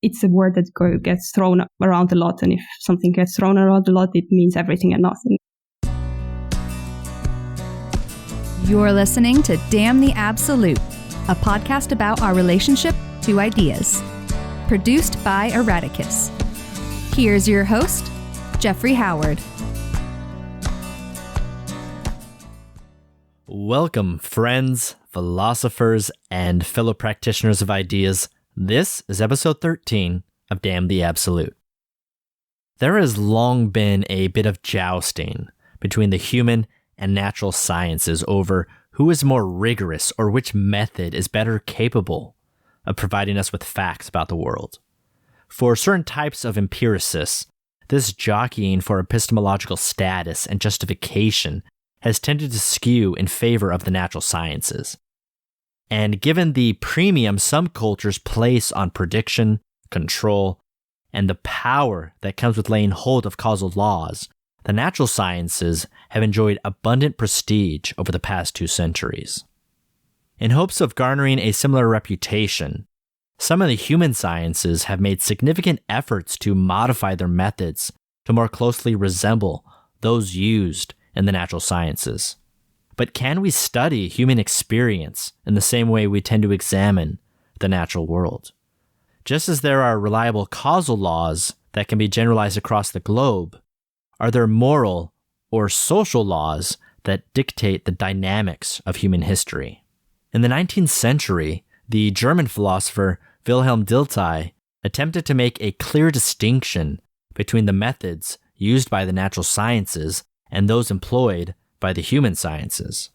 it's a word that gets thrown around a lot. And if something gets thrown around a lot, it means everything and nothing. You're listening to Damn the Absolute, a podcast about our relationship to ideas. Produced by Erraticus. Here's your host, Jeffrey Howard. Welcome, friends, philosophers, and fellow practitioners of ideas. This is episode 13 of Damn the Absolute. There has long been a bit of jousting between the human and natural sciences over who is more rigorous or which method is better capable of providing us with facts about the world. For certain types of empiricists, this jockeying for epistemological status and justification has tended to skew in favor of the natural sciences. And given the premium some cultures place on prediction, control, and the power that comes with laying hold of causal laws, the natural sciences have enjoyed abundant prestige over the past 2 centuries. In hopes of garnering a similar reputation, some of the human sciences have made significant efforts to modify their methods to more closely resemble those used in the natural sciences. But can we study human experience in the same way we tend to examine the natural world? Just as there are reliable causal laws that can be generalized across the globe, are there moral or social laws that dictate the dynamics of human history? In the 19th century, the German philosopher Wilhelm Diltai attempted to make a clear distinction between the methods used by the natural sciences and those employed by the human sciences.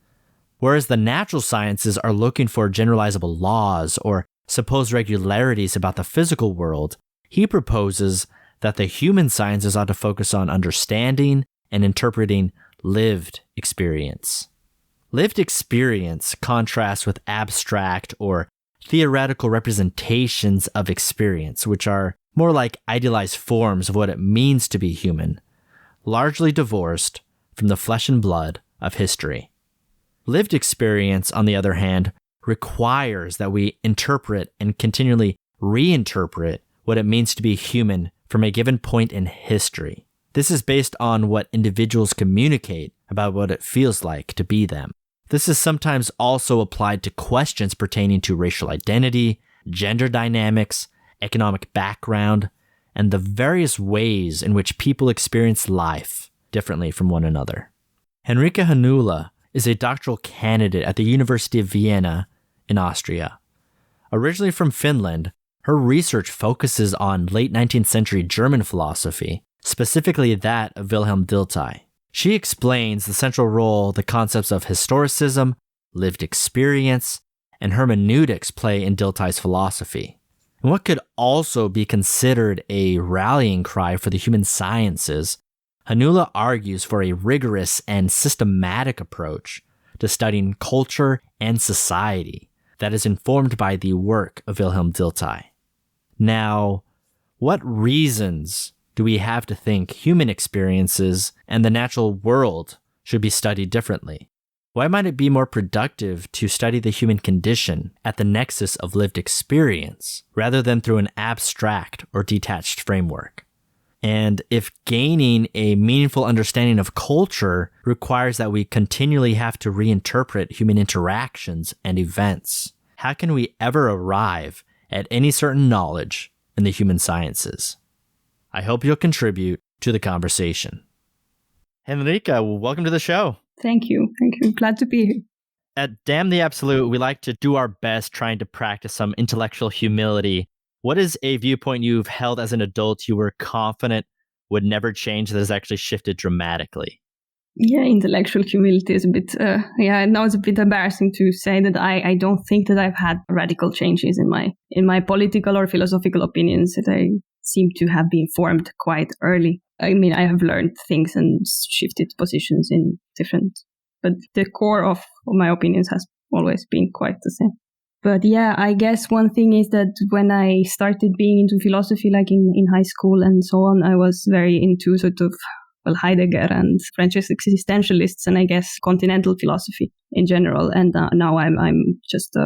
Whereas the natural sciences are looking for generalizable laws or supposed regularities about the physical world, he proposes that the human sciences ought to focus on understanding and interpreting lived experience. Lived experience contrasts with abstract or theoretical representations of experience, which are more like idealized forms of what it means to be human, largely divorced from the flesh and blood of history. Lived experience, on the other hand, requires that we interpret and continually reinterpret what it means to be human from a given point in history. This is based on what individuals communicate about what it feels like to be them. This is sometimes also applied to questions pertaining to racial identity, gender dynamics, economic background, and the various ways in which people experience life differently from one another. Henriikka Hannula is a doctoral candidate at the University of Vienna in Austria. Originally from Finland, her research focuses on late 19th century German philosophy, specifically that of Wilhelm Diltai. She explains the central role the concepts of historicism, lived experience, and hermeneutics play in Diltai's philosophy. And what could also be considered a rallying cry for the human sciences, Hannula argues for a rigorous and systematic approach to studying culture and society that is informed by the work of Wilhelm Diltai. Now, what reasons do we have to think human experiences and the natural world should be studied differently? Why might it be more productive to study the human condition at the nexus of lived experience rather than through an abstract or detached framework? And if gaining a meaningful understanding of culture requires that we continually have to reinterpret human interactions and events, how can we ever arrive at any certain knowledge in the human sciences? I hope you'll contribute to the conversation. Henriikka, welcome to the show. Thank you. Glad to be here. At Damn the Absolute, we like to do our best trying to practice some intellectual humility. What is a viewpoint you've held as an adult you were confident would never change that has actually shifted dramatically? Yeah, intellectual humility is a bit, now it's a bit embarrassing to say that I don't think that I've had radical changes in my political or philosophical opinions, that I seem to have been formed quite early. I mean, I have learned things and shifted positions in different, but the core of my opinions has always been quite the same. But yeah, I guess one thing is that when I started being into philosophy, like in high school and so on, I was very into sort of, Heidegger and French existentialists, and I guess continental philosophy in general. And now I'm just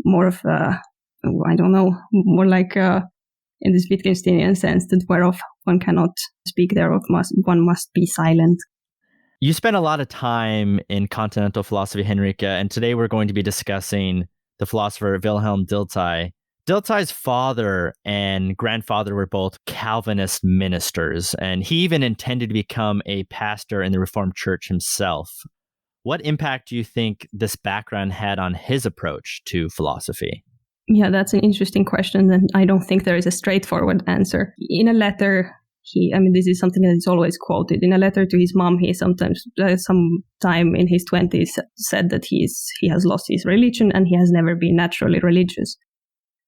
more of more like in this Wittgensteinian sense that whereof one cannot speak, thereof one must be silent. You spent a lot of time in continental philosophy, Henriikka, and today we're going to be discussing the philosopher Wilhelm Diltai. Diltai's father and grandfather were both Calvinist ministers, and he even intended to become a pastor in the Reformed Church himself. What impact do you think this background had on his approach to philosophy? Yeah, that's an interesting question, and I don't think there is a straightforward answer. In a letter, this is something that is always quoted. In a letter to his mom, he sometimes, sometime in his 20s, said that he has lost his religion and he has never been naturally religious.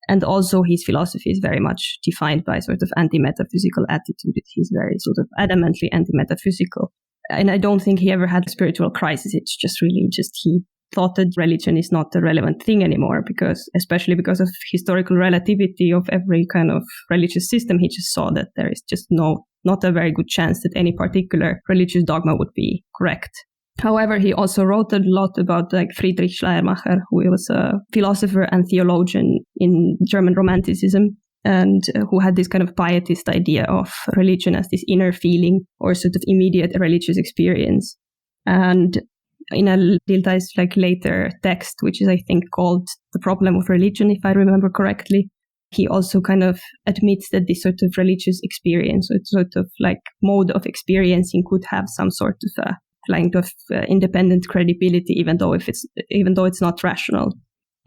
And also his philosophy is very much defined by sort of anti-metaphysical attitude. He's very sort of adamantly anti-metaphysical. And I don't think he ever had a spiritual crisis. It's just he thought that religion is not a relevant thing anymore, especially because of historical relativity of every kind of religious system. He just saw that there is just not a very good chance that any particular religious dogma would be correct. However, he also wrote a lot about Friedrich Schleiermacher, who was a philosopher and theologian in German Romanticism, and who had this kind of pietist idea of religion as this inner feeling or sort of immediate religious experience. And in Diltai's later text, which is, I think, called The Problem of Religion, if I remember correctly, he also kind of admits that this sort of religious experience, or sort of mode of experiencing, could have some sort of independent credibility, even though it's not rational.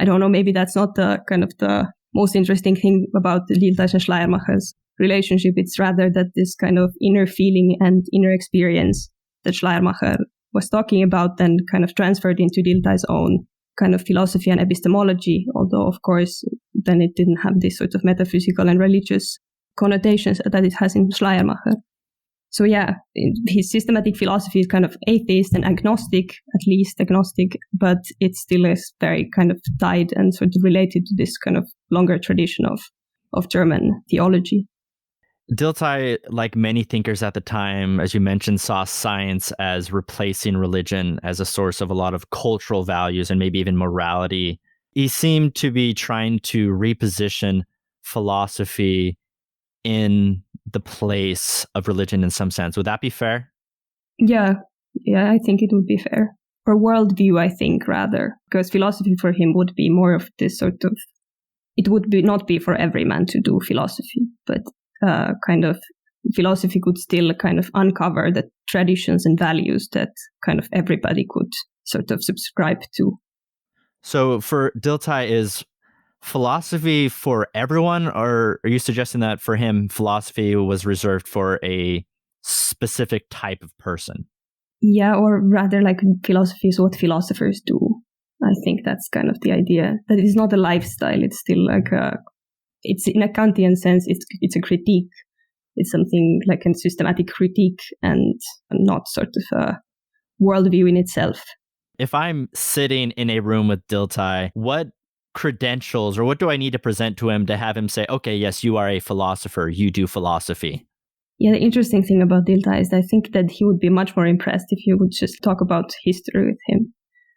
I don't know, maybe that's not the most interesting thing about Diltai and Schleiermacher's relationship. It's rather that this kind of inner feeling and inner experience that Schleiermacher was talking about then kind of transferred into Diltai's own kind of philosophy and epistemology, although of course then it didn't have this sort of metaphysical and religious connotations that it has in Schleiermacher. So yeah, his systematic philosophy is kind of atheist and agnostic, but it still is very kind of tied and sort of related to this kind of longer tradition of German theology. Diltai, like many thinkers at the time, as you mentioned, saw science as replacing religion as a source of a lot of cultural values and maybe even morality. He seemed to be trying to reposition philosophy in the place of religion in some sense. Would that be fair? Yeah, I think it would be fair. Or worldview, I think, rather. Because philosophy for him would be more of this sort of, it would not be for every man to do philosophy, but kind of philosophy could still kind of uncover the traditions and values that kind of everybody could sort of subscribe to. So for Diltai, is philosophy for everyone, or are you suggesting that for him, philosophy was reserved for a specific type of person? Yeah, or rather philosophy is what philosophers do. I think that's kind of the idea. That it's not a lifestyle. It's still it's in a Kantian sense, it's a critique. It's something like a systematic critique and not sort of a worldview in itself. If I'm sitting in a room with Diltai, what credentials or what do I need to present to him to have him say, okay, yes, you are a philosopher, you do philosophy? Yeah, the interesting thing about Diltai is I think that he would be much more impressed if you would just talk about history with him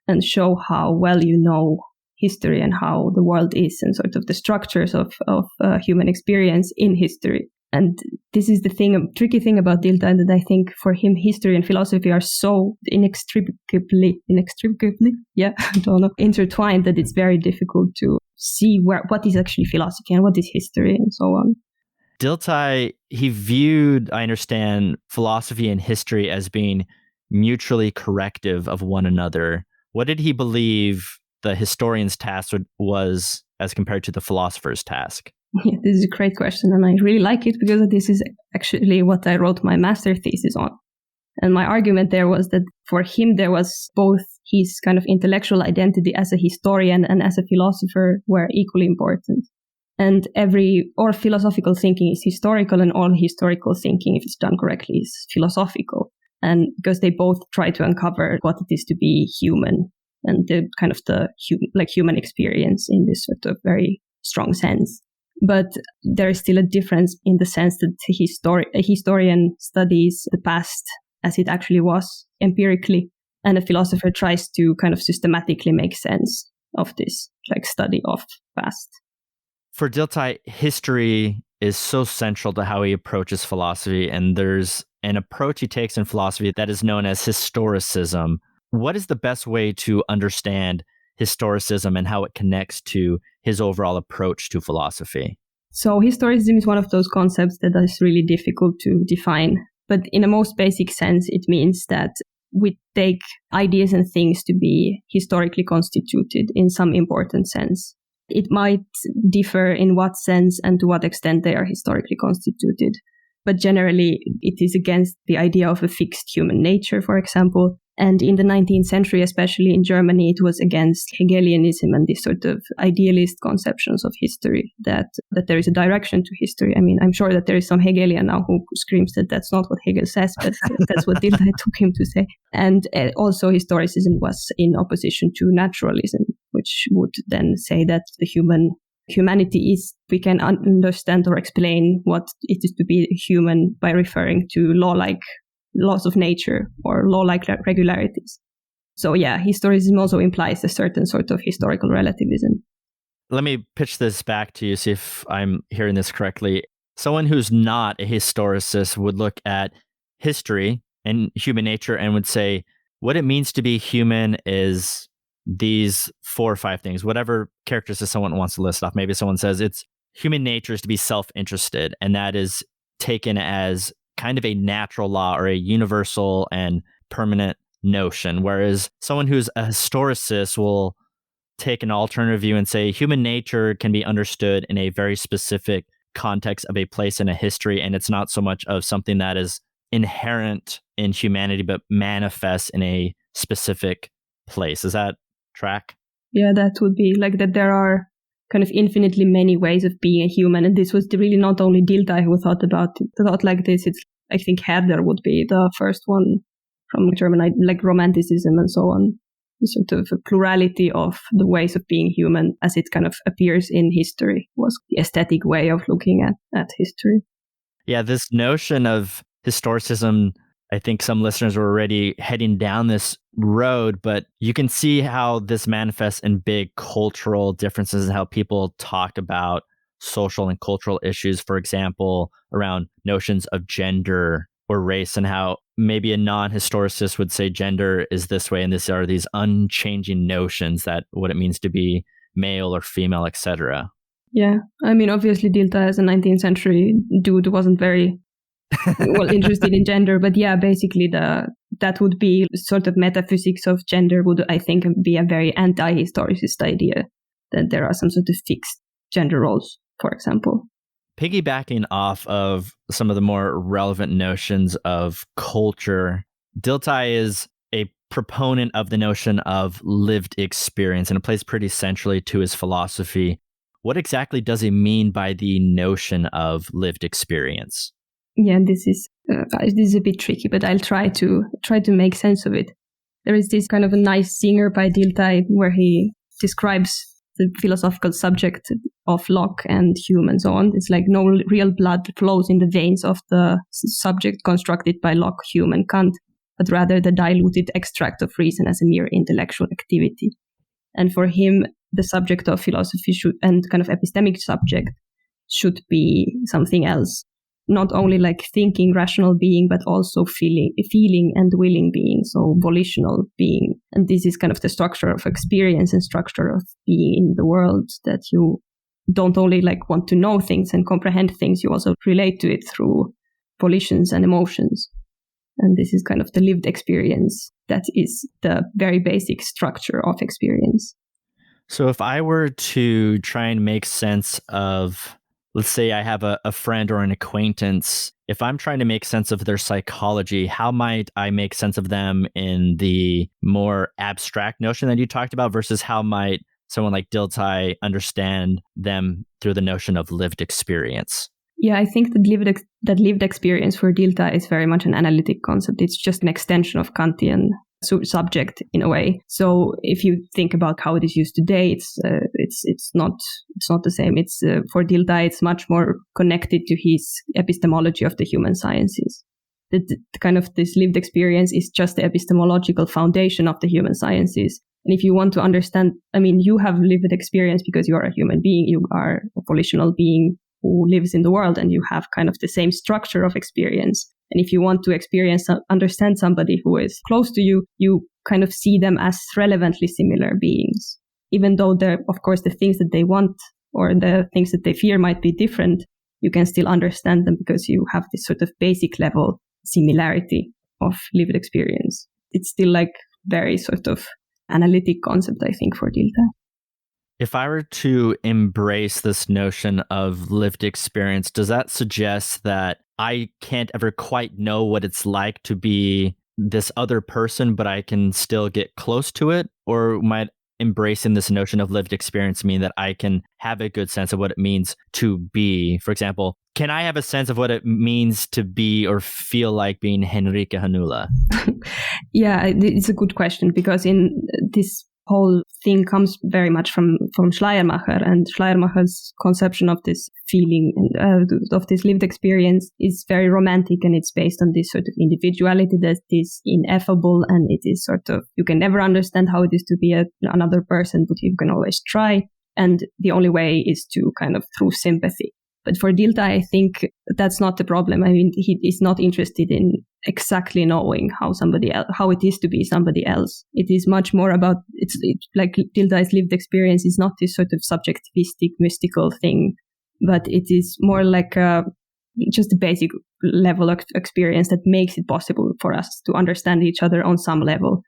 and show how well you know history and how the world is and sort of the structures of human experience in history. And this is the tricky thing about Diltai, that I think for him, history and philosophy are so inextricably, intertwined that it's very difficult to see what is actually philosophy and what is history and so on. Diltai, he viewed, I understand, philosophy and history as being mutually corrective of one another. What did he believe the historian's task was as compared to the philosopher's task? Yeah, this is a great question, and I really like it because this is actually what I wrote my master thesis on. And my argument there was that for him, there was both his kind of intellectual identity as a historian and as a philosopher were equally important. And all philosophical thinking is historical, and all historical thinking, if it's done correctly, is philosophical. And because they both try to uncover what it is to be human and the kind of human experience in this sort of very strong sense. But there is still a difference in the sense that a historian studies the past as it actually was empirically, and a philosopher tries to kind of systematically make sense of this study of past. For Diltai, history is so central to how he approaches philosophy, and there's an approach he takes in philosophy that is known as historicism. What is the best way to understand historicism and how it connects to his overall approach to philosophy? So historicism is one of those concepts that is really difficult to define. But in a most basic sense, it means that we take ideas and things to be historically constituted in some important sense. It might differ in what sense and to what extent they are historically constituted. But generally, it is against the idea of a fixed human nature, for example. And in the 19th century, especially in Germany, it was against Hegelianism and this sort of idealist conceptions of history, that there is a direction to history. I mean, I'm sure that there is some Hegelian now who screams that that's not what Hegel says, but that's what Diltai took him to say. And also historicism was in opposition to naturalism, which would then say that the humanity is, we can understand or explain what it is to be human by referring to laws of nature or law-like regularities. So yeah, historicism also implies a certain sort of historical relativism. Let me pitch this back to you, see if I'm hearing this correctly. Someone who's not a historicist would look at history and human nature and would say, what it means to be human is these 4 or 5 things, whatever characteristics someone wants to list off. Maybe someone says it's human nature is to be self-interested, and that is taken as kind of a natural law or a universal and permanent notion, whereas someone who's a historicist will take an alternative view and say human nature can be understood in a very specific context of a place in a history, and it's not so much of something that is inherent in humanity but manifests in a specific place. Does that track? Yeah, that would be like that there are kind of infinitely many ways of being a human. And this was really not only Diltai who thought like this. It's, I think Herder would be the first one from German, like Romanticism and so on. Sort of a plurality of the ways of being human as it kind of appears in history was the aesthetic way of looking at history. Yeah, this notion of historicism, I think some listeners were already heading down this road, but you can see how this manifests in big cultural differences and how people talk about social and cultural issues, for example, around notions of gender or race, and how maybe a non-historicist would say gender is this way and these are these unchanging notions that what it means to be male or female, etc. Yeah, I mean, obviously Diltai as a 19th century dude wasn't very well interested in gender, but yeah, basically that would be sort of metaphysics of gender would, I think, be a very anti-historicist idea, that there are some sort of fixed gender roles, for example. Piggybacking off of some of the more relevant notions of culture, Diltai is a proponent of the notion of lived experience, and it plays pretty centrally to his philosophy. What exactly does he mean by the notion of lived experience? Yeah, this is a bit tricky, but I'll try to make sense of it. There is this kind of a nice singer by Diltai where he describes the philosophical subject of Locke and Hume and so on. It's like no real blood flows in the veins of the subject constructed by Locke, Hume, and Kant, but rather the diluted extract of reason as a mere intellectual activity. And for him, the subject of philosophy and kind of epistemic subject should be something else. Not only like thinking, rational being, but also feeling and willing being, so volitional being. And this is kind of the structure of experience and structure of being in the world, that you don't only like want to know things and comprehend things, you also relate to it through volitions and emotions. And this is kind of the lived experience that is the very basic structure of experience. So if I were to try and make sense of, let's say I have a friend or an acquaintance, if I'm trying to make sense of their psychology, how might I make sense of them in the more abstract notion that you talked about versus how might someone like Diltai understand them through the notion of lived experience? Yeah, I think that lived experience for Diltai is very much an analytic concept. It's just an extension of Kantian subject in a way. So if you think about how it is used today, it's not the same. It's for Diltai, it's much more connected to his epistemology of the human sciences. The kind of this lived experience is just the epistemological foundation of the human sciences. And if you want to understand, I mean, you have lived experience because you are a human being, you are a volitional being who lives in the world, and you have kind of the same structure of experience. And if you want to understand somebody who is close to you, you kind of see them as relevantly similar beings. Even though of course, the things that they want or the things that they fear might be different, you can still understand them because you have this sort of basic level similarity of lived experience. It's still like very sort of analytic concept, I think, for Diltai. If I were to embrace this notion of lived experience, does that suggest that I can't ever quite know what it's like to be this other person, but I can still get close to it? Or might embracing this notion of lived experience mean that I can have a good sense of what it means to be? For example, can I have a sense of what it means to be or feel like being Henriikka Hannula? Yeah, it's a good question, because in this whole thing comes very much from Schleiermacher, and Schleiermacher's conception of this feeling, of this lived experience, is very romantic, and it's based on this sort of individuality that is ineffable, and it is sort of, you can never understand how it is to be another person, but you can always try, and the only way is to kind of through sympathy. But for Diltai, I think that's not the problem. I mean, he is not interested in exactly knowing how it is to be somebody else. It is much more about, it's like Diltai's lived experience is not this sort of subjectivistic, mystical thing, but it is more like just a basic level of experience that makes it possible for us to understand each other on some level.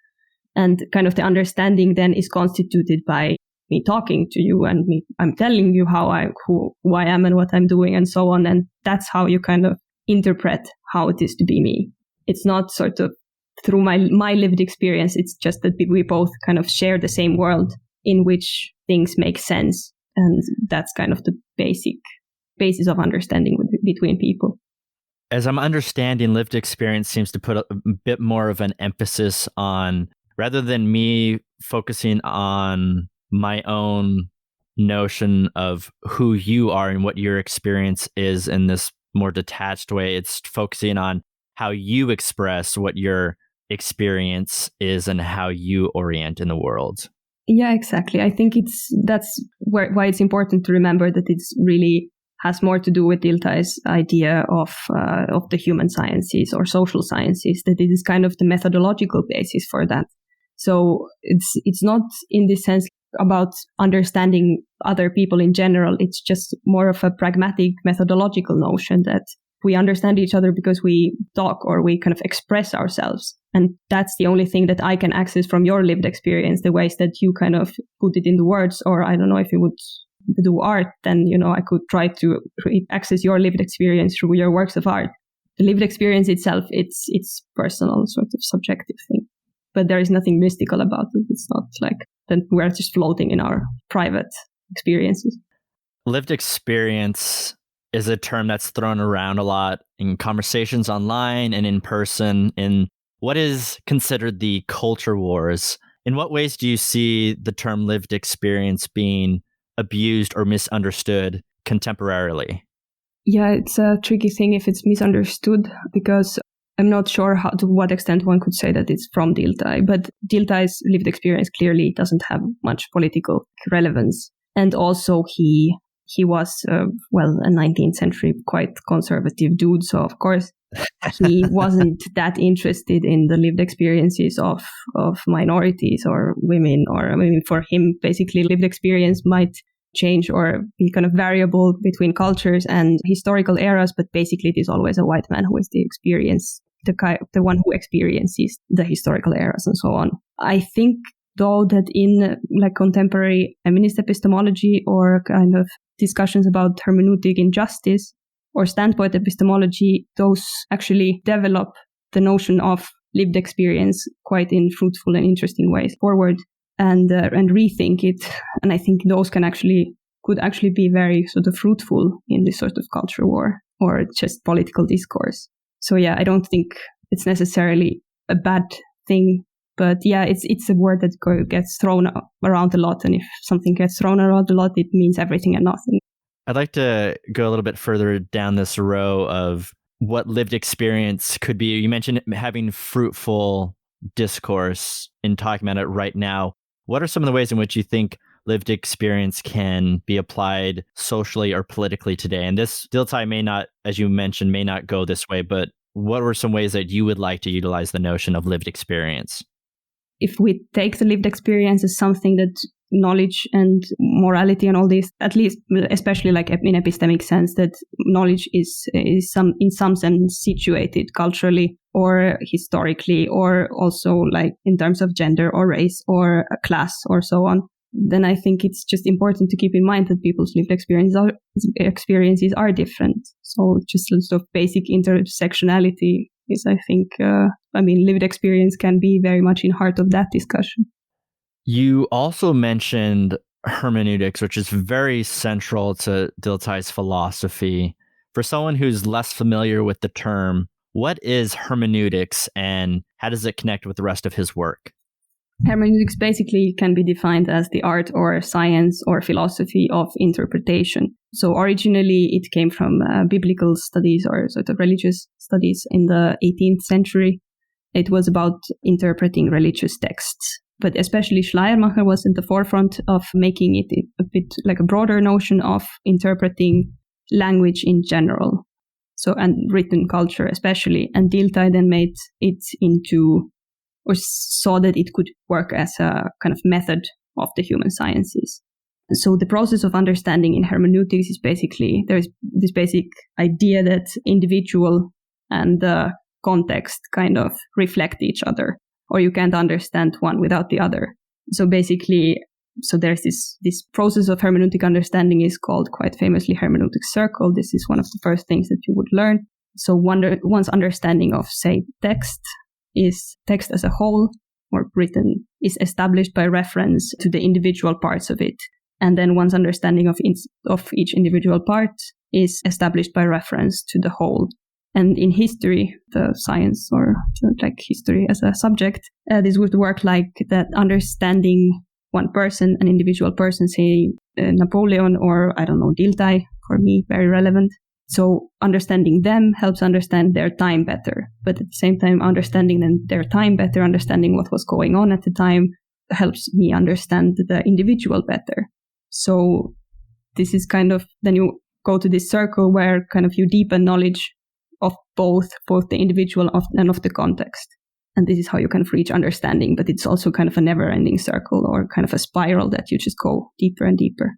And kind of the understanding then is constituted by me talking to you and I'm telling you who I am and what I'm doing and so on. And that's how you kind of interpret how it is to be me. It's not sort of through my lived experience. It's just that we both kind of share the same world in which things make sense. And that's kind of the basis of understanding between people. As I'm understanding, lived experience seems to put a bit more of an emphasis on, rather than me focusing on my own notion of who you are and what your experience is in this more detached way, it's focusing on how you express what your experience is and how you orient in the world. Yeah, exactly. I think that's why it's important to remember that it's really has more to do with Diltai's idea of the human sciences or social sciences, that it is kind of the methodological basis for that. So it's not in this sense about understanding other people in general. It's just more of a pragmatic methodological notion that we understand each other because we talk or we kind of express ourselves. And that's the only thing that I can access from your lived experience, the ways that you kind of put it into words, or I don't know, if you would do art, then, I could try to access your lived experience through your works of art. The lived experience itself, it's personal, sort of subjective thing. But there is nothing mystical about it. It's not like that we're just floating in our private experiences. Lived experience is a term that's thrown around a lot in conversations online and in person in what is considered the culture wars. In what ways do you see the term lived experience being abused or misunderstood contemporarily? Yeah, it's a tricky thing if it's misunderstood, because I'm not sure to what extent one could say that it's from Diltai, but Diltai's lived experience clearly doesn't have much political relevance. And also he was, a 19th century quite conservative dude. So of course he wasn't that interested in the lived experiences of minorities or women, or I mean, for him, basically lived experience might change or be kind of variable between cultures and historical eras, but basically it is always a white man who is the one who experiences the historical eras and so on. I think, though, that in like contemporary feminist epistemology or kind of discussions about hermeneutic injustice or standpoint epistemology, those actually develop the notion of lived experience quite in fruitful and interesting ways forward and rethink it. And I think those could actually be very sort of fruitful in this sort of culture war or just political discourse. So yeah, I don't think it's necessarily a bad thing, but yeah, it's a word that gets thrown around a lot. And if something gets thrown around a lot, it means everything and nothing. I'd like to go a little bit further down this row of what lived experience could be. You mentioned having fruitful discourse in talking about it right now. What are some of the ways in which you think lived experience can be applied socially or politically today. And this Diltai may not, as you mentioned, may not go this way, but what were some ways that you would like to utilize the notion of lived experience? If we take the lived experience as something that knowledge and morality and all this, at least, especially like in epistemic sense, that knowledge is in some sense situated culturally or historically, or also like in terms of gender or race or a class or so on, then I think it's just important to keep in mind that people's lived experiences are different. So just sort of basic intersectionality is, I think, lived experience can be very much in heart of that discussion. You also mentioned hermeneutics, which is very central to Diltai's philosophy. For someone who's less familiar with the term, what is hermeneutics and how does it connect with the rest of his work? Hermeneutics basically can be defined as the art or science or philosophy of interpretation. So originally it came from biblical studies or sort of religious studies in the 18th century. It was about interpreting religious texts. But especially Schleiermacher was in the forefront of making it a bit like a broader notion of interpreting language in general. So, and written culture especially. And Diltai then made it into, or saw that it could work as a kind of method of the human sciences. So the process of understanding in hermeneutics is basically, there's this basic idea that individual and the context kind of reflect each other, or you can't understand one without the other. So basically, so there's this process of hermeneutic understanding is called quite famously hermeneutic circle. This is one of the first things that you would learn. So one's understanding of, say, text as a whole or written is established by reference to the individual parts of it. And then one's understanding of each individual part is established by reference to the whole. And in history, the science or like history as a subject, this would work like that, understanding one person, an individual person, say Napoleon or, I don't know, Diltai, for me, very relevant. So understanding them helps understand their time better. But at the same time, understanding their time better, understanding what was going on at the time, helps me understand the individual better. So this is kind of, then you go to this circle where kind of you deepen knowledge of both the individual and of the context. And this is how you kind of reach understanding, but it's also kind of a never-ending circle or kind of a spiral that you just go deeper and deeper.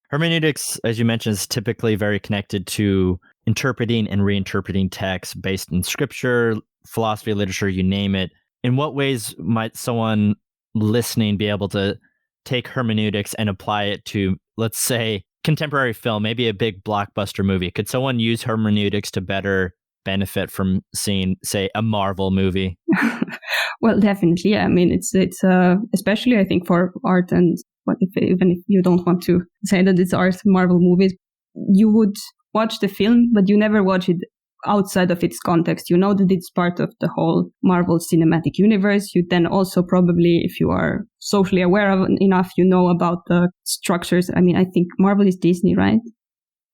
Hermeneutics, as you mentioned, is typically very connected to interpreting and reinterpreting texts based in scripture, philosophy, literature, you name it. In what ways might someone listening be able to take hermeneutics and apply it to, let's say, contemporary film, maybe a big blockbuster movie? Could someone use hermeneutics to better benefit from seeing, say, a Marvel movie? Well, definitely. Yeah. I mean, it's especially, I think, for art and even if you don't want to say that it's art, Marvel movies, you would watch the film, but you never watch it outside of its context. You know that it's part of the whole Marvel cinematic universe. You then also probably, if you are socially aware of enough, you know about the structures. I mean, I think Marvel is Disney, right?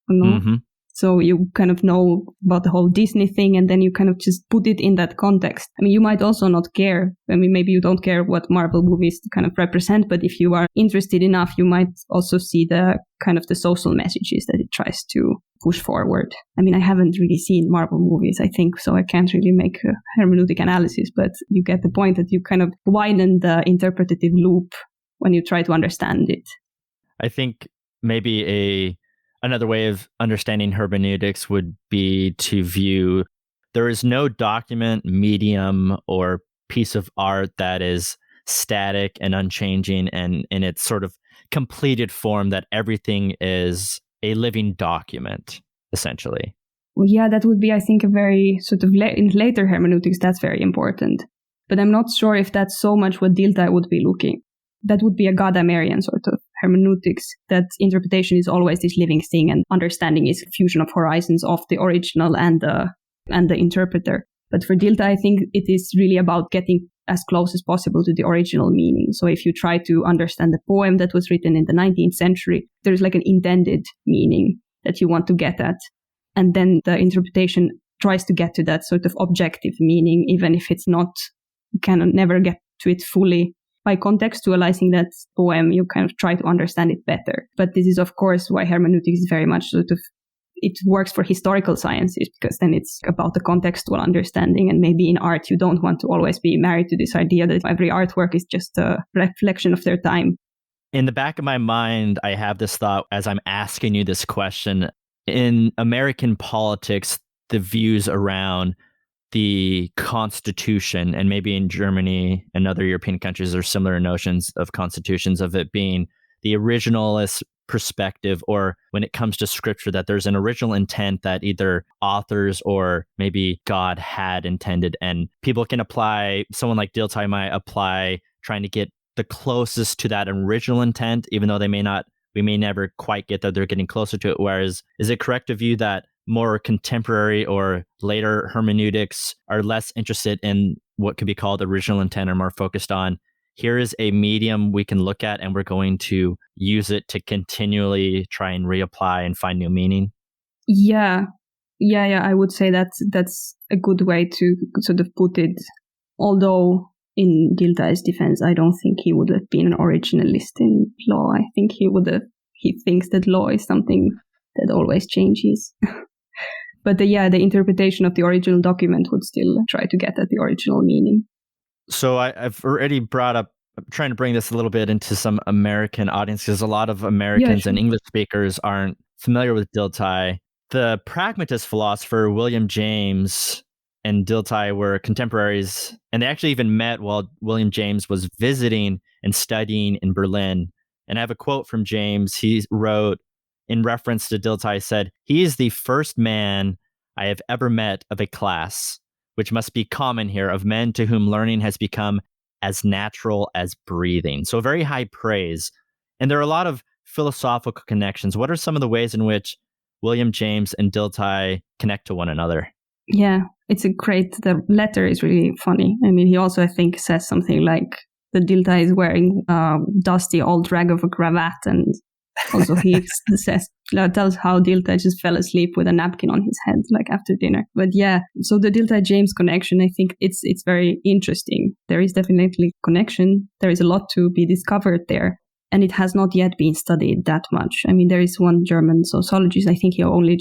Or no? Mm-hmm. So you kind of know about the whole Disney thing, and then you kind of just put it in that context. I mean, you might also not care. I mean, maybe you don't care what Marvel movies kind of represent, but if you are interested enough, you might also see the kind of the social messages that it tries to push forward. I mean, I haven't really seen Marvel movies, I think, so I can't really make a hermeneutic analysis, but you get the point that you kind of widen the interpretative loop when you try to understand it. I think maybe another way of understanding hermeneutics would be to view there is no document, medium, or piece of art that is static and unchanging and in its sort of completed form, that everything is a living document, essentially. Well, yeah, that would be, I think, a very sort of in later hermeneutics, that's very important. But I'm not sure if that's so much what Diltai would be looking. That would be a Gadameryan sort of hermeneutics, that interpretation is always this living thing and understanding is a fusion of horizons of the original and the interpreter. But for Diltai, I think it is really about getting as close as possible to the original meaning. So if you try to understand the poem that was written in the 19th century, there's like an intended meaning that you want to get at. And then the interpretation tries to get to that sort of objective meaning, even if it's not, you can never get to it fully by contextualizing that poem, you kind of try to understand it better. But this is, of course, why hermeneutics is very much sort of, it works for historical sciences, because then it's about the contextual understanding. And maybe in art, you don't want to always be married to this idea that every artwork is just a reflection of their time. In the back of my mind, I have this thought as I'm asking you this question. In American politics, the views around the Constitution, and maybe in Germany and other European countries, there are similar notions of constitutions, of it being the originalist perspective, or when it comes to scripture, that there's an original intent that either authors or maybe God had intended, and people can apply, someone like Diltai might apply trying to get the closest to that original intent, even though we may never quite get there, they're getting closer to it. Whereas, is it correct to view that more contemporary or later hermeneutics are less interested in what could be called original intent, or more focused on, here is a medium we can look at and we're going to use it to continually try and reapply and find new meaning? Yeah. I would say that's a good way to sort of put it. Although in Diltai's defense, I don't think he would have been an originalist in law. I think he thinks that law is something that always changes. But the interpretation of the original document would still try to get at the original meaning. So I've already brought up, I'm trying to bring this a little bit into some American audience, because a lot of Americans and English speakers aren't familiar with Diltai. The pragmatist philosopher William James and Diltai were contemporaries, and they actually even met while William James was visiting and studying in Berlin. And I have a quote from James. He wrote, in reference to Diltai, said, "He is the first man I have ever met of a class, which must be common here, of men to whom learning has become as natural as breathing." So very high praise. And there are a lot of philosophical connections. What are some of the ways in which William James and Diltai connect to one another? Yeah, the letter is really funny. I mean, he also, I think, says something like that Diltai is wearing a dusty old rag of a cravat, and also he tells how Diltai just fell asleep with a napkin on his head, like after dinner. But yeah, so the Diltai-James connection, I think it's very interesting. There is definitely connection. There is a lot to be discovered there. And it has not yet been studied that much. I mean, there is one German sociologist, I think he only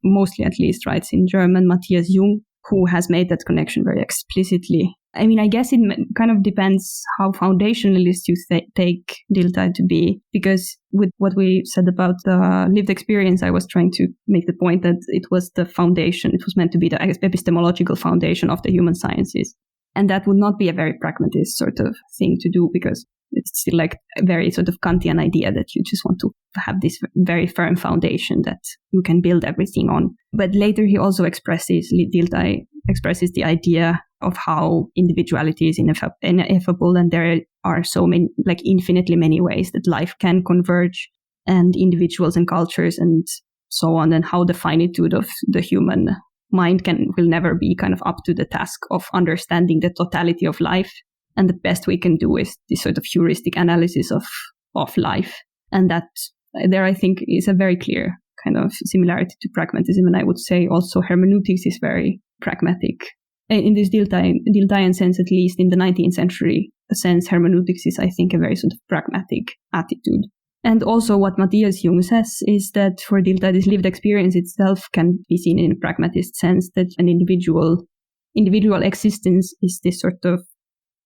mostly at least writes in German, Matthias Jung, who has made that connection very explicitly. I mean, I guess it kind of depends how foundationalist you take Diltai to be, because with what we said about the lived experience, I was trying to make the point that it was the foundation. It was meant to be the epistemological foundation of the human sciences. And that would not be a very pragmatist sort of thing to do, because it's still like a very sort of Kantian idea that you just want to have this very firm foundation that you can build everything on. But later he also Diltai expresses the idea of how individuality is ineffable, and there are so many, like infinitely many ways that life can converge, and individuals and cultures and so on, and how the finitude of the human mind will never be kind of up to the task of understanding the totality of life. And the best we can do is this sort of heuristic analysis of life. And that there, I think, is a very clear kind of similarity to pragmatism. And I would say also hermeneutics is very pragmatic. In this Diltaian sense, at least in the 19th century sense, hermeneutics is, I think, a very sort of pragmatic attitude. And also what Matthias Jung says is that for Diltai, this lived experience itself can be seen in a pragmatist sense, that an individual existence is this sort of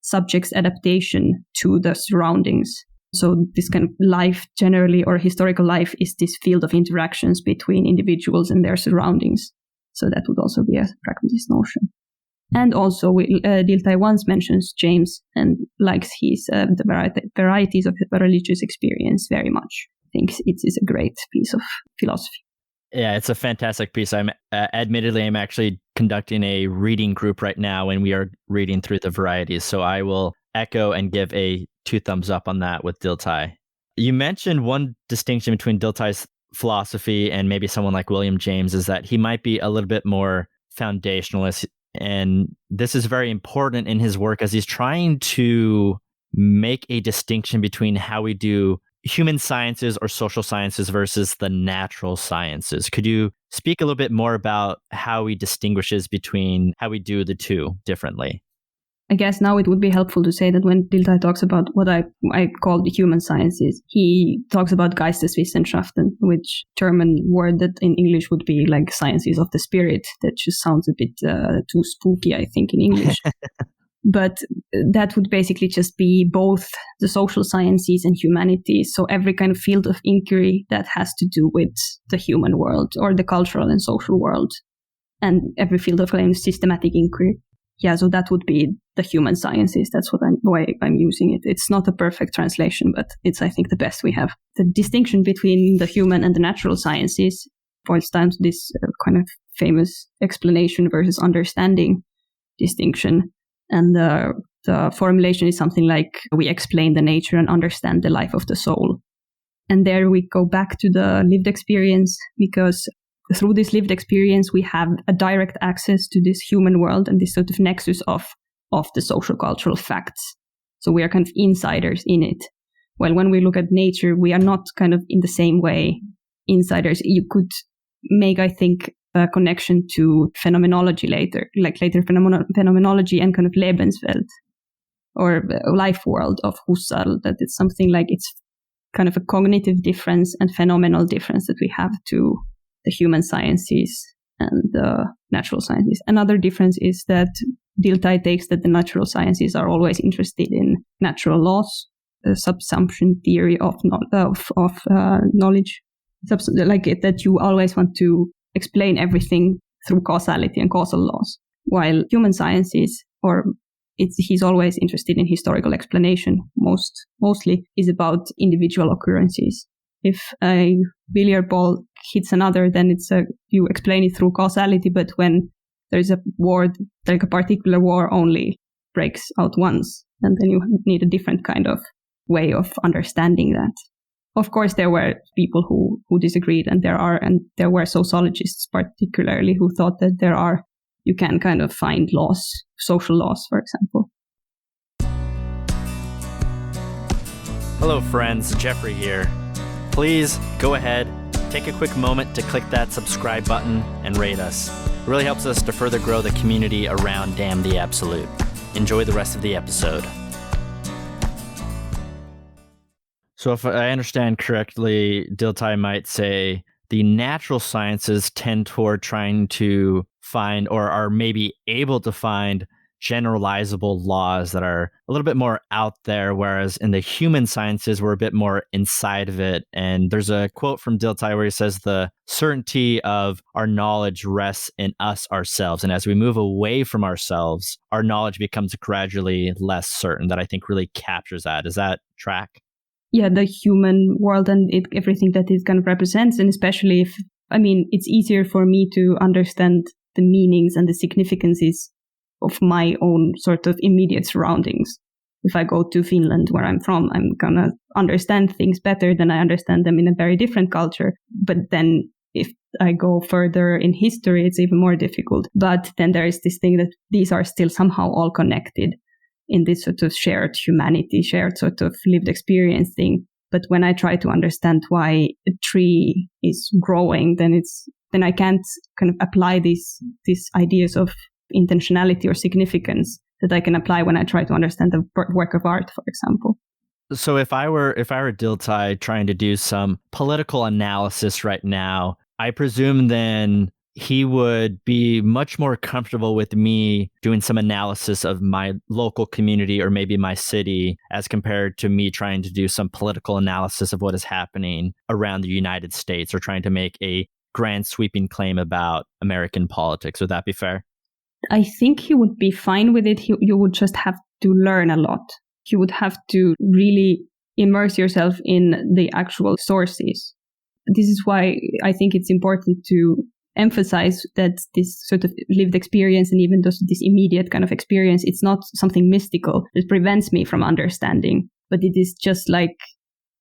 subject's adaptation to the surroundings. So this kind of life generally, or historical life, is this field of interactions between individuals and their surroundings. So that would also be a pragmatist notion. And also Diltai once mentions James and likes the varieties of religious experience very much. I think it is a great piece of philosophy. Yeah, it's a fantastic piece. I'm actually conducting a reading group right now, and we are reading through the varieties. So I will echo and give a 2 thumbs up on that with Diltai. You mentioned one distinction between Diltai's philosophy and maybe someone like William James is that he might be a little bit more foundationalist. And this is very important in his work as he's trying to make a distinction between how we do human sciences or social sciences versus the natural sciences. Could you speak a little bit more about how he distinguishes between how we do the two differently? I guess now it would be helpful to say that when Diltai talks about what I call the human sciences, he talks about Geisteswissenschaften, which German word that in English would be like sciences of the spirit. That just sounds a bit too spooky, I think, in English. But that would basically just be both the social sciences and humanities. So every kind of field of inquiry that has to do with the human world or the cultural and social world, and every field of systematic inquiry. Yeah, so that would be the human sciences. That's why I'm using it. It's not a perfect translation, but it's, I think, the best we have. The distinction between the human and the natural sciences boils down to this kind of famous explanation versus understanding distinction. And the formulation is something like, we explain the nature and understand the life of the soul. And there we go back to the lived experience, because through this lived experience, we have a direct access to this human world and this sort of nexus of the social cultural facts. So we are kind of insiders in it. Well, when we look at nature, we are not kind of in the same way insiders. You could make, I think, a connection to phenomenology later phenomenology and kind of Lebenswelt or life world of Husserl, that it's something like it's kind of a cognitive difference and phenomenal difference that we have to the human sciences and the natural sciences. Another difference is that Diltai takes that the natural sciences are always interested in natural laws, the subsumption theory of knowledge, like it, that you always want to explain everything through causality and causal laws, while human sciences, he's always interested in historical explanation, mostly is about individual occurrences. If a billiard ball hits another, then you explain it through causality, but when there's a war, like a particular war only breaks out once, and then you need a different kind of way of understanding that. Of course, there were people who disagreed, and there were sociologists particularly who thought that you can kind of find laws, social laws, for example. Hello, friends. Jeffrey here. Please go ahead, take a quick moment to click that subscribe button and rate us. It really helps us to further grow the community around Damn the Absolute. Enjoy the rest of the episode. So if I understand correctly, Diltai might say the natural sciences tend toward trying to find, or are maybe able to find, generalizable laws that are a little bit more out there, whereas in the human sciences, we're a bit more inside of it. And there's a quote from Diltai where he says the certainty of our knowledge rests in us ourselves. And as we move away from ourselves, our knowledge becomes gradually less certain. That I think really captures that. Does that track? Yeah, the human world and everything that it kind of represents. And especially it's easier for me to understand the meanings and the significances of my own sort of immediate surroundings. If I go to Finland, where I'm from, I'm going to understand things better than I understand them in a very different culture. But then if I go further in history, it's even more difficult. But then there is this thing that these are still somehow all connected in this sort of shared humanity, shared sort of lived experience thing. But when I try to understand why a tree is growing, then I can't kind of apply these ideas of intentionality or significance that I can apply when I try to understand the work of art, for example. So if I were Diltai trying to do some political analysis right now, I presume then he would be much more comfortable with me doing some analysis of my local community or maybe my city as compared to me trying to do some political analysis of what is happening around the United States or trying to make a grand sweeping claim about American politics. Would that be fair? I think he would be fine with it. You would just have to learn a lot. You would have to really immerse yourself in the actual sources. This is why I think it's important to emphasize that this sort of lived experience and even this immediate kind of experience, it's not something mystical that prevents me from understanding, but it is just like,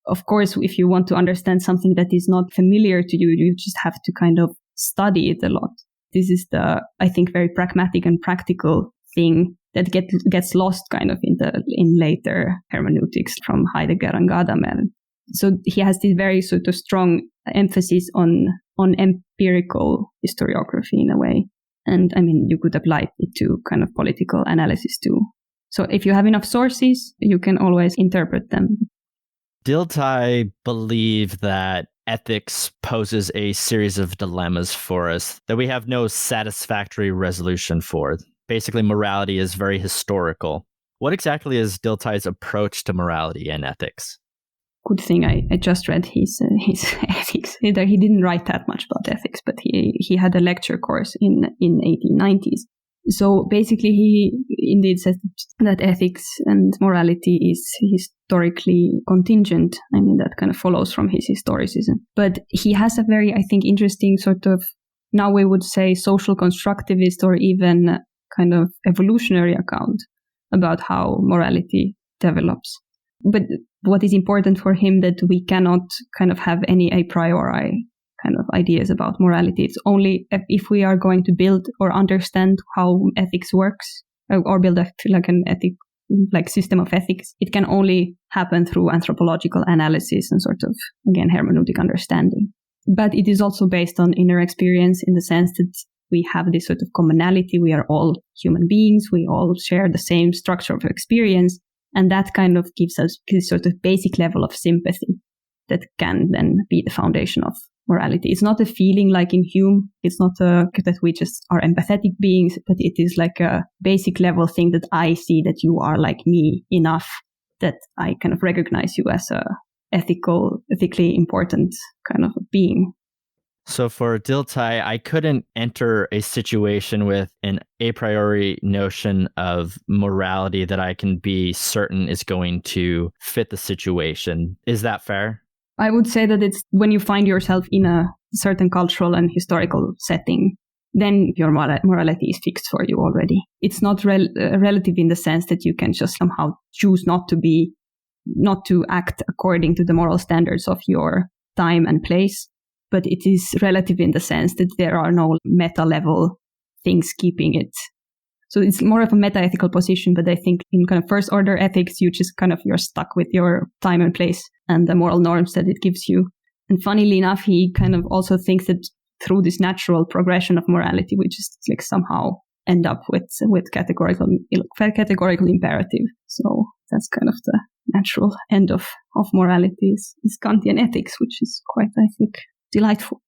of course, if you want to understand something that is not familiar to you, you just have to kind of study it a lot. This is the, I think, very pragmatic and practical thing that gets lost kind of in later hermeneutics from Heidegger and Gadamer. So he has this very sort of strong emphasis on empirical historiography in a way. And I mean, you could apply it to kind of political analysis too. So if you have enough sources, you can always interpret them. Diltai believe that ethics poses a series of dilemmas for us that we have no satisfactory resolution for. Basically, morality is very historical. What exactly is Diltai's approach to morality and ethics? Good thing I just read his ethics. He didn't write that much about ethics, but he had a lecture course in 1890s. So basically, he indeed says that ethics and morality is historically contingent. I mean, that kind of follows from his historicism. But he has a very, I think, interesting sort of, now we would say, social constructivist or even kind of evolutionary account about how morality develops. But what is important for him that we cannot kind of have any a priori kind of ideas about morality. It's only if we are going to build or understand how ethics works or build like system of ethics, it can only happen through anthropological analysis and sort of, again, hermeneutic understanding. But it is also based on inner experience in the sense that we have this sort of commonality. We are all human beings. We all share the same structure of experience. And that kind of gives us this sort of basic level of sympathy that can then be the foundation of morality. It's not a feeling like in Hume. It's not that we just are empathetic beings, but it is like a basic level thing that I see that you are like me enough that I kind of recognize you as a ethically important kind of a being. So for Diltai, I couldn't enter a situation with an a priori notion of morality that I can be certain is going to fit the situation. Is that fair? I would say that it's when you find yourself in a certain cultural and historical setting, then your morality is fixed for you already. It's not relative in the sense that you can just somehow choose not to act according to the moral standards of your time and place. But it is relative in the sense that there are no meta-level things keeping it. So it's more of a meta-ethical position, but I think in kind of first-order ethics, you're stuck with your time and place and the moral norms that it gives you. And funnily enough, he kind of also thinks that through this natural progression of morality, we just like somehow end up with categorical imperative. So that's kind of the natural end of morality is Kantian ethics, which is quite, I think, delightful.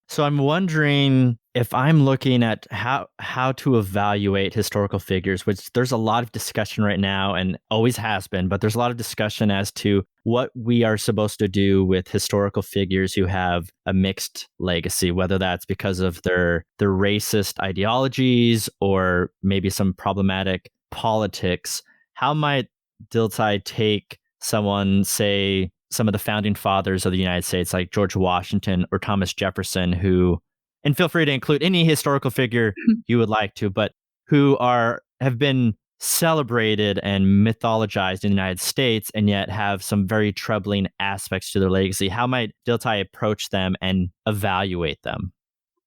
So I'm wondering if I'm looking at how to evaluate historical figures, which there's a lot of discussion right now and always has been, but there's a lot of discussion as to what we are supposed to do with historical figures who have a mixed legacy, whether that's because of their racist ideologies or maybe some problematic politics. How might Diltai take someone, say, some of the founding fathers of the United States, like George Washington or Thomas Jefferson, who, and feel free to include any historical figure you would like to, but who have been celebrated and mythologized in the United States and yet have some very troubling aspects to their legacy? How might Diltai approach them and evaluate them?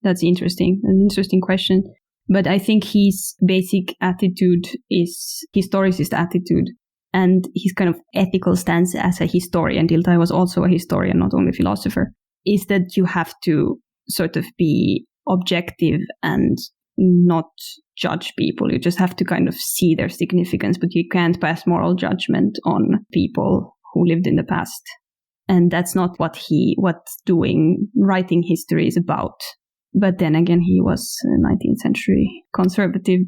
That's interesting, an interesting question. But I think his basic attitude is historicist attitude. And his kind of ethical stance as a historian, Diltai was also a historian, not only a philosopher, is that you have to sort of be objective and not judge people. You just have to kind of see their significance, but you can't pass moral judgment on people who lived in the past. And that's not what writing history is about. But then again, he was a 19th century conservative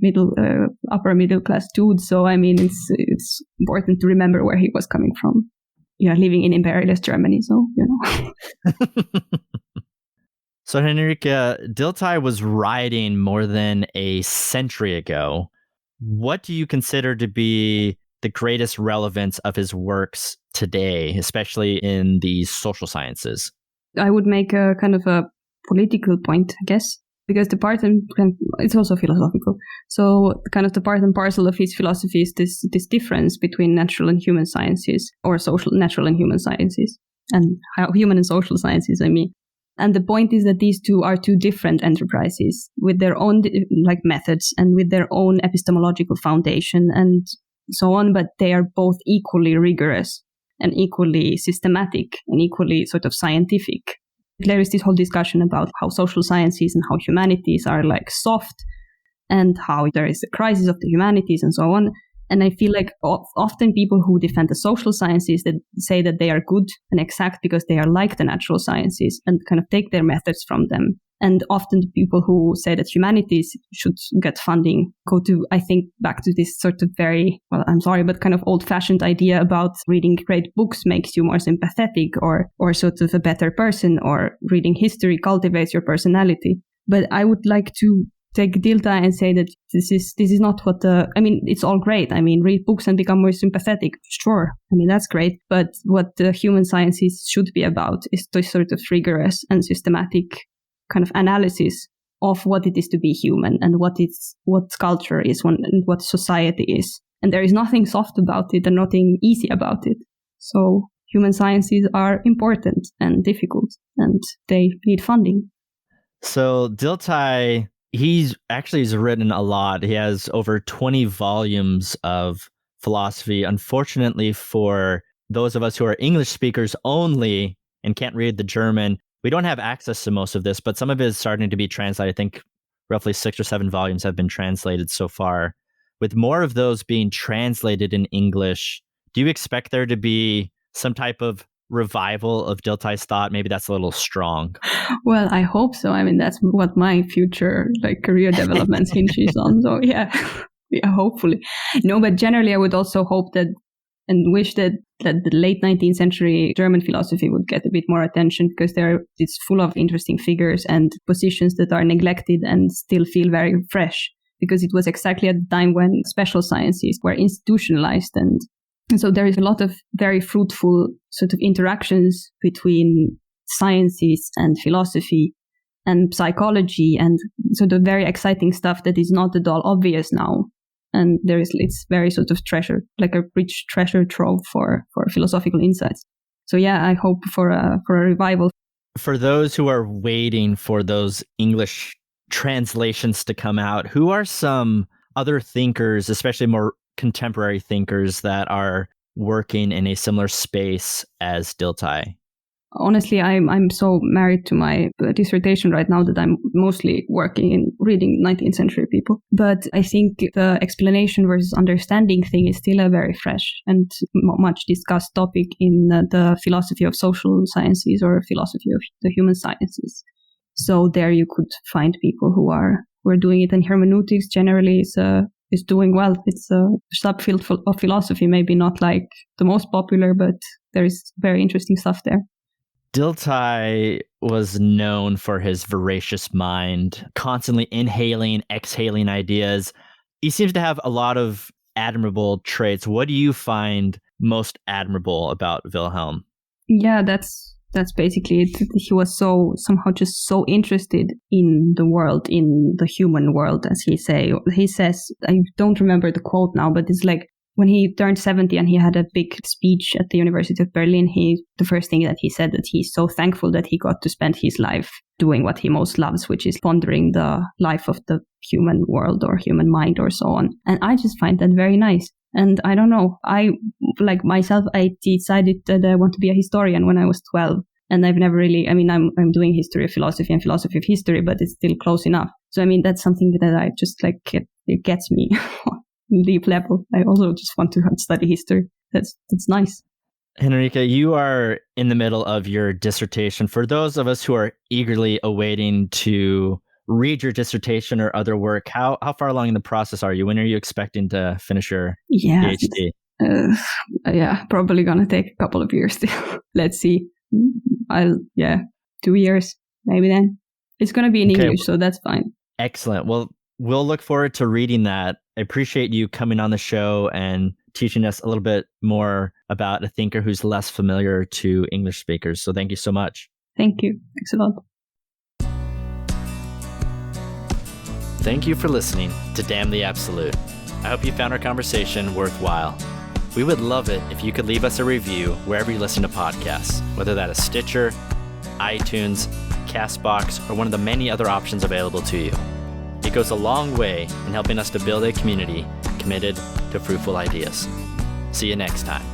upper middle class dude. So I mean, it's important to remember where he was coming from. Yeah, living in imperialist Germany. So So Henriikka, Diltai was writing more than a century ago. What do you consider to be the greatest relevance of his works today, especially in the social sciences? I would make a kind of a political point, I guess, because it's also philosophical. So kind of the part and parcel of his philosophy is this difference between natural and human sciences, or natural and human sciences, and human and social sciences, I mean. And the point is that these two are two different enterprises with their own like methods and with their own epistemological foundation and so on, but they are both equally rigorous and equally systematic and equally sort of scientific. There is this whole discussion about how social sciences and how humanities are like soft and how there is a crisis of the humanities and so on. And I feel like often people who defend the social sciences that say that they are good and exact because they are like the natural sciences and kind of take their methods from them. And often the people who say that humanities should get funding go to, I think, back to this sort of very, well, I'm sorry, but kind of old-fashioned idea about reading great books makes you more sympathetic or sort of a better person, or reading history cultivates your personality. But I would like to take Diltai and say that this is not what it's all great. I mean, read books and become more sympathetic. Sure. I mean, that's great. But what the human sciences should be about is this sort of rigorous and systematic kind of analysis of what it is to be human and what culture is and what society is. And there is nothing soft about it and nothing easy about it. So human sciences are important and difficult, and they need funding. So Diltai, he's written a lot. He has over 20 volumes of philosophy. Unfortunately, for those of us who are English speakers only and can't read the German, we don't have access to most of this, but some of it is starting to be translated. I think roughly 6 or 7 volumes have been translated so far. With more of those being translated in English, do you expect there to be some type of revival of Diltai's thought? Maybe that's a little strong. Well, I hope so. I mean, that's what my future career development hinges on. So yeah, hopefully. No, but generally I would also hope that and wish that the late 19th century German philosophy would get a bit more attention, because it's full of interesting figures and positions that are neglected and still feel very fresh, because it was exactly at the time when special sciences were institutionalized. And so there is a lot of very fruitful sort of interactions between sciences and philosophy and psychology, and sort of very exciting stuff that is not at all obvious now. And it's very sort of treasure, like a rich treasure trove for philosophical insights. So yeah, I hope for a revival. For those who are waiting for those English translations to come out, who are some other thinkers, especially more contemporary thinkers, that are working in a similar space as Diltai? Honestly, I'm so married to my dissertation right now that I'm mostly working in reading 19th century people. But I think the explanation versus understanding thing is still a very fresh and much discussed topic in the philosophy of social sciences or philosophy of the human sciences. So there you could find people who are doing it, and hermeneutics generally is doing well. It's a subfield of philosophy, maybe not like the most popular, but there is very interesting stuff there. Diltai was known for his voracious mind, constantly inhaling, exhaling ideas. He seems to have a lot of admirable traits. What do you find most admirable about Wilhelm? Yeah, that's basically it. He was somehow just so interested in the world, in the human world, as he says, I don't remember the quote now, but it's like, when he turned 70 and he had a big speech at the University of Berlin, the first thing that he said that he's so thankful that he got to spend his life doing what he most loves, which is pondering the life of the human world or human mind or so on. And I just find that very nice. And I don't know, I decided that I want to be a historian when I was 12. And I've never really, I'm doing history of philosophy and philosophy of history, but it's still close enough. So, that's something that I just it gets me. Deep level. I also just want to study history. That's nice. Henriikka, you are in the middle of your dissertation. For those of us who are eagerly awaiting to read your dissertation or other work, how far along in the process are you? When are you expecting to finish your PhD? Probably gonna take a couple of years still. Let's see. 2 years, maybe then. It's gonna be in English, so that's fine. Excellent. Well, we'll look forward to reading that. I appreciate you coming on the show and teaching us a little bit more about a thinker who's less familiar to English speakers. So thank you so much. Thank you. Thanks a lot. Thank you for listening to Damn the Absolute. I hope you found our conversation worthwhile. We would love it if you could leave us a review wherever you listen to podcasts, whether that is Stitcher, iTunes, CastBox, or one of the many other options available to you. It goes a long way in helping us to build a community committed to fruitful ideas. See you next time.